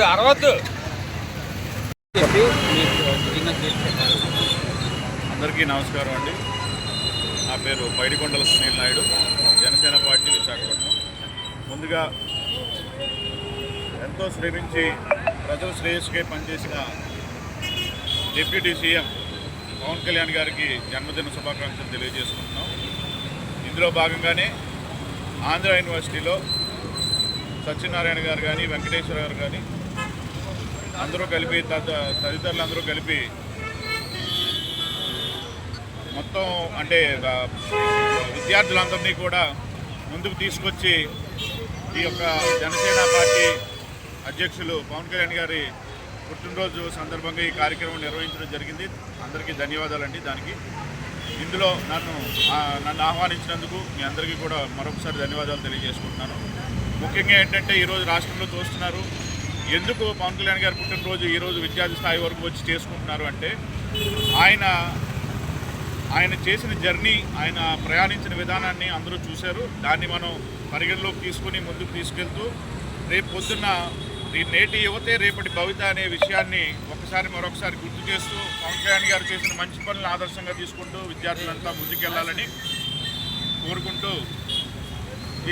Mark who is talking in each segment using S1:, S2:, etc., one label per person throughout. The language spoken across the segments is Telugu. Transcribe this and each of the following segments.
S1: అరవద్దు.
S2: అందరికీ నమస్కారం అండి. నా పేరు పైడికొండల సునీల్ నాయుడు, జనసేన పార్టీ విశాఖపట్నం. ముందుగా ఎంతో శ్రమించి ప్రజల శ్రేయస్సుకే పనిచేసిన డిప్యూటీ సీఎం పవన్ కళ్యాణ్ గారికి జన్మదిన శుభాకాంక్షలు తెలియజేసుకుంటున్నాం. ఇందులో భాగంగానే ఆంధ్ర యూనివర్సిటీలో సత్యనారాయణ గారు కానీ, వెంకటేశ్వర గారు కానీ అందరూ కలిపి తదితరులందరూ కలిపి మొత్తం అంటే విద్యార్థులందరినీ కూడా ముందుకు తీసుకొచ్చి ఈ యొక్క జనసేన పార్టీ అధ్యక్షులు పవన్ కళ్యాణ్ గారి పుట్టినరోజు సందర్భంగా ఈ కార్యక్రమం నిర్వహించడం జరిగింది. అందరికీ ధన్యవాదాలండి. దానికి ఇందులో నన్ను ఆహ్వానించినందుకు మీ అందరికీ కూడా మరొకసారి ధన్యవాదాలు తెలియజేసుకుంటున్నాను. ముఖ్యంగా ఏంటంటే ఈరోజు రాష్ట్రంలో చూస్తున్నారు, ఎందుకు పవన్ కళ్యాణ్ గారి పుట్టినరోజు ఈరోజు విద్యార్థి స్థాయి వరకు వచ్చి చేసుకుంటున్నారు అంటే ఆయన చేసిన జర్నీ, ఆయన ప్రయాణించిన విధానాన్ని అందరూ చూశారు. దాన్ని మనం పరిగణలోకి తీసుకుని ముందుకు తీసుకెళ్తూ రేపు పొద్దున్న నేటి యువతే రేపటి భవిత అనే విషయాన్ని మరొకసారి గుర్తు చేస్తూ పవన్ కళ్యాణ్ గారు చేసిన మంచి పనులను ఆదర్శంగా తీసుకుంటూ విద్యార్థులంతా ముందుకెళ్లాలని కోరుకుంటూ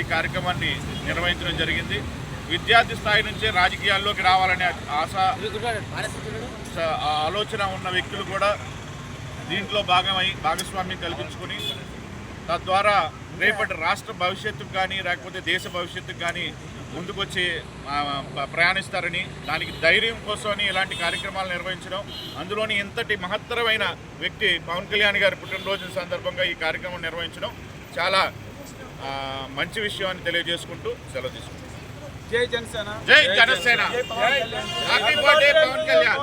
S2: ఈ కార్యక్రమాన్ని నిర్వహించడం జరిగింది. విద్యార్థి స్థాయి నుంచే రాజకీయాల్లోకి రావాలనే ఆలోచన ఉన్న వ్యక్తులు కూడా దీంట్లో భాగస్వామ్యం కల్పించుకొని తద్వారా రేపటి రాష్ట్ర భవిష్యత్తుకు కానీ లేకపోతే దేశ భవిష్యత్తుకు కానీ ముందుకొచ్చి ప్రయాణిస్తారని, దానికి ధైర్యం కోసమని ఇలాంటి కార్యక్రమాలు నిర్వహించడం, అందులోని ఇంతటి మహత్తరమైన వ్యక్తి పవన్ కళ్యాణ్ గారి పుట్టినరోజు సందర్భంగా ఈ కార్యక్రమం నిర్వహించడం చాలా మంచి విషయం అని తెలియజేసుకుంటూ సెలవు తీసుకుంటాం.
S1: జై జనసేన.
S2: జై జనసేన. Happy birthday Pawan Kalyan.